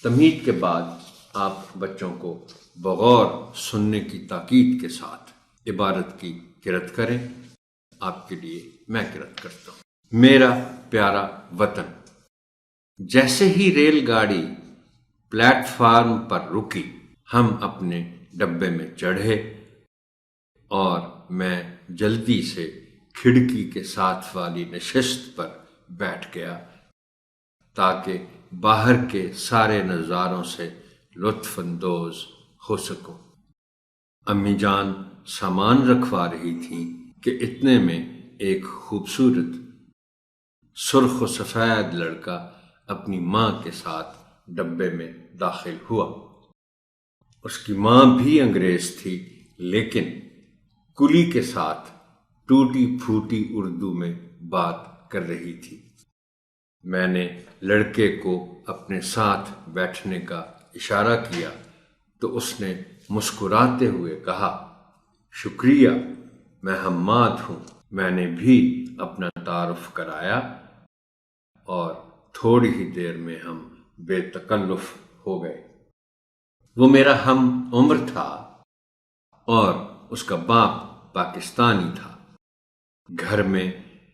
تمہید کے بعد آپ بچوں کو بغور سننے کی تاکید کے ساتھ عبارت کی قرأت کریں۔ آپ کے لیے میں قرأت کرتا ہوں۔ میرا پیارا وطن، جیسے ہی ریل گاڑی پلیٹ فارم پر رکی، ہم اپنے ڈبے میں چڑھے اور میں جلدی سے کھڑکی کے ساتھ والی نشست پر بیٹھ گیا تاکہ باہر کے سارے نظاروں سے لطف اندوز ہو سکوں۔ امی جان سامان رکھوا رہی تھیں کہ اتنے میں ایک خوبصورت سرخ و سفید لڑکا اپنی ماں کے ساتھ ڈبے میں داخل ہوا۔ اس کی ماں بھی انگریز تھی، لیکن کلی کے ساتھ ٹوٹی پھوٹی اردو میں بات کر رہی تھی۔ میں نے لڑکے کو اپنے ساتھ بیٹھنے کا اشارہ کیا تو اس نے مسکراتے ہوئے کہا، شکریہ، میں حماد ہوں۔ میں نے بھی اپنا تعارف کرایا اور تھوڑی ہی دیر میں ہم بے تکلف ہو گئے۔ وہ میرا ہم عمر تھا اور اس کا باپ پاکستانی تھا۔ گھر میں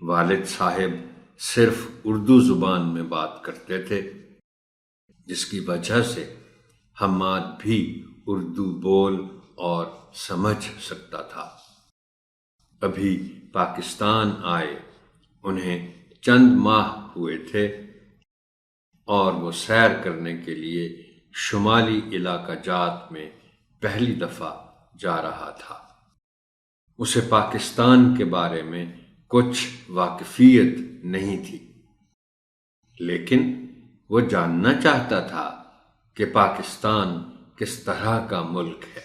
والد صاحب صرف اردو زبان میں بات کرتے تھے، جس کی وجہ سے حماد بھی اردو بول اور سمجھ سکتا تھا۔ ابھی پاکستان آئے انہیں چند ماہ ہوئے تھے اور وہ سیر کرنے کے لیے شمالی علاقہ جات میں پہلی دفعہ جا رہا تھا۔ اسے پاکستان کے بارے میں کچھ واقفیت نہیں تھی، لیکن وہ جاننا چاہتا تھا کہ پاکستان کس طرح کا ملک ہے۔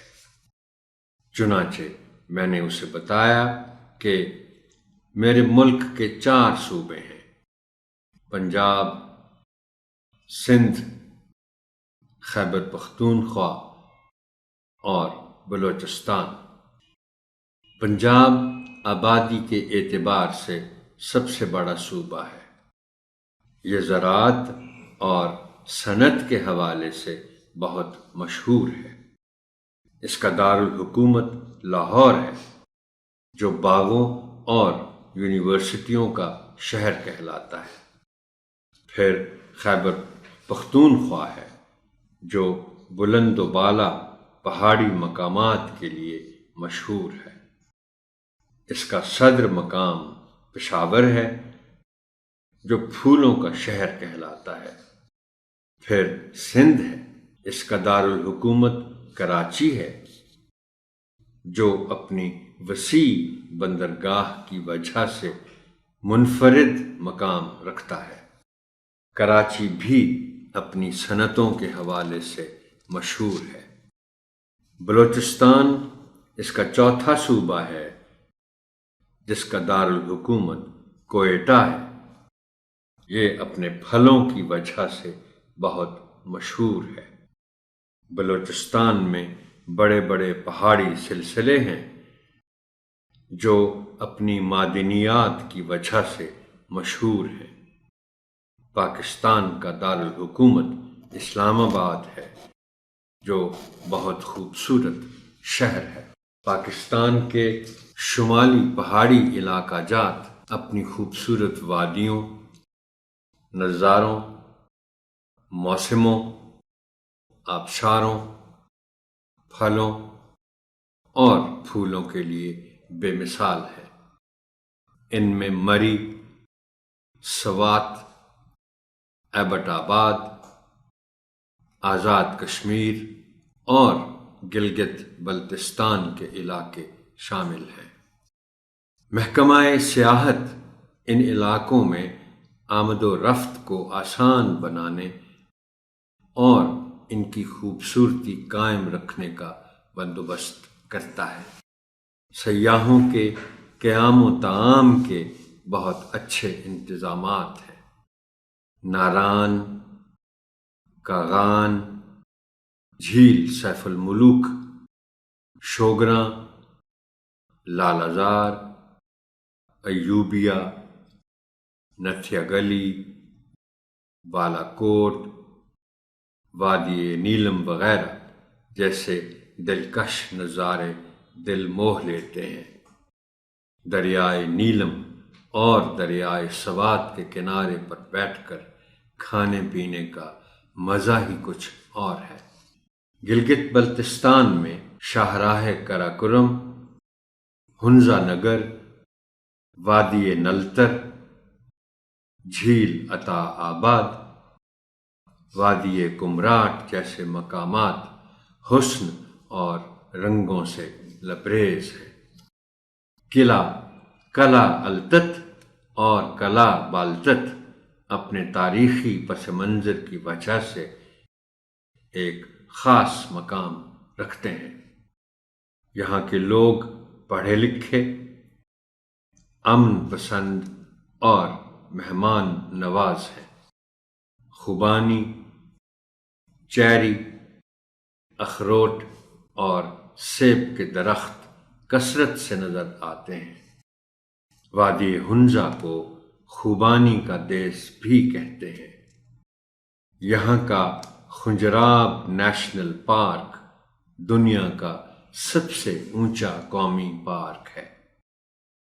چنانچہ میں نے اسے بتایا کہ میرے ملک کے 4 صوبے ہیں: پنجاب، سندھ، خیبر پختونخوا اور بلوچستان۔ پنجاب آبادی کے اعتبار سے سب سے بڑا صوبہ ہے۔ یہ زراعت اور صنعت کے حوالے سے بہت مشہور ہے۔ اس کا دارالحکومت لاہور ہے، جو باغوں اور یونیورسٹیوں کا شہر کہلاتا ہے۔ پھر خیبر پختونخوا ہے، جو بلند و بالا پہاڑی مقامات کے لیے مشہور ہے۔ اس کا صدر مقام پشاور ہے، جو پھولوں کا شہر کہلاتا ہے۔ پھر سندھ ہے، اس کا دارالحکومت کراچی ہے، جو اپنی وسیع بندرگاہ کی وجہ سے منفرد مقام رکھتا ہے۔ کراچی بھی اپنی صنعتوں کے حوالے سے مشہور ہے۔ بلوچستان اس کا چوتھا صوبہ ہے، جس کا دارالحکومت کوئٹہ ہے۔ یہ اپنے پھلوں کی وجہ سے بہت مشہور ہے۔ بلوچستان میں بڑے بڑے پہاڑی سلسلے ہیں، جو اپنی معدنیات کی وجہ سے مشہور ہیں۔ پاکستان کا دارالحکومت اسلام آباد ہے، جو بہت خوبصورت شہر ہے۔ پاکستان کے شمالی پہاڑی علاقہ جات اپنی خوبصورت وادیوں، نظاروں، موسموں، آبشاروں، پھلوں اور پھولوں کے لیے بے مثال ہے۔ ان میں مری، سوات، ایبٹ آباد، آزاد کشمیر اور گلگت بلتستان کے علاقے شامل ہیں۔ محکمہ سیاحت ان علاقوں میں آمد و رفت کو آسان بنانے اور ان کی خوبصورتی قائم رکھنے کا بندوبست کرتا ہے۔ سیاحوں کے قیام و طعام کے بہت اچھے انتظامات ہیں۔ ناران، کاغان، جھیل سیف الملوک، شوگراں، لال آزار، ایوبیہ، نتھیا گلی، بالا کوٹ، وادی نیلم وغیرہ جیسے دلکش نظارے دل موہ لیتے ہیں۔ دریائے نیلم اور دریائے سوات کے کنارے پر بیٹھ کر کھانے پینے کا مزہ ہی کچھ اور ہے۔ گلگت بلتستان میں شاہراہ کراکرم، ہنزا نگر، وادی نلتر، جھیل عطا آباد، وادی کمراٹ جیسے مقامات حسن اور رنگوں سے لبریز ہے۔ قلعہ التت اور قلعہ بالتت اپنے تاریخی پس منظر کی وجہ سے ایک خاص مقام رکھتے ہیں۔ یہاں کے لوگ پڑھے لکھے، امن پسند اور مہمان نواز ہیں۔ خوبانی، چیری، اخروٹ اور سیب کے درخت کثرت سے نظر آتے ہیں۔ وادی ہنزا کو خوبانی کا دیس بھی کہتے ہیں۔ یہاں کا خنجراب نیشنل پارک دنیا کا سب سے اونچا قومی پارک ہے۔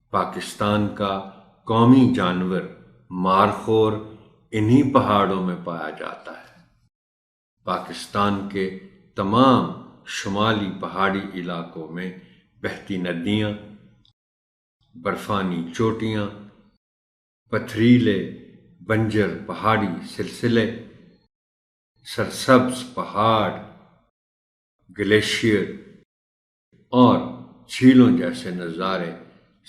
پاکستان کا قومی جانور مارخور انہی پہاڑوں میں پایا جاتا ہے۔ پاکستان کے تمام شمالی پہاڑی علاقوں میں بہتی ندیاں، برفانی چوٹیاں، پتھریلے بنجر پہاڑی سلسلے، سرسبز پہاڑ، گلیشیئر اور جھیلوں جیسے نظارے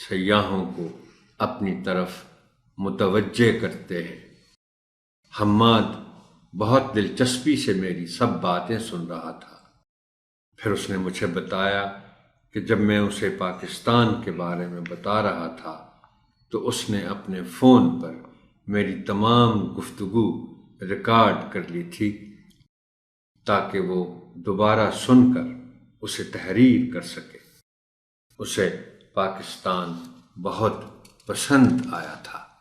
سیاحوں کو اپنی طرف متوجہ کرتے ہیں۔ حماد بہت دلچسپی سے میری سب باتیں سن رہا تھا۔ پھر اس نے مجھے بتایا کہ جب میں اسے پاکستان کے بارے میں بتا رہا تھا تو اس نے اپنے فون پر میری تمام گفتگو ریکارڈ کر لی تھی تاکہ وہ دوبارہ سن کر اسے تحریر کر سکے۔ اسے پاکستان بہت پسند آیا تھا۔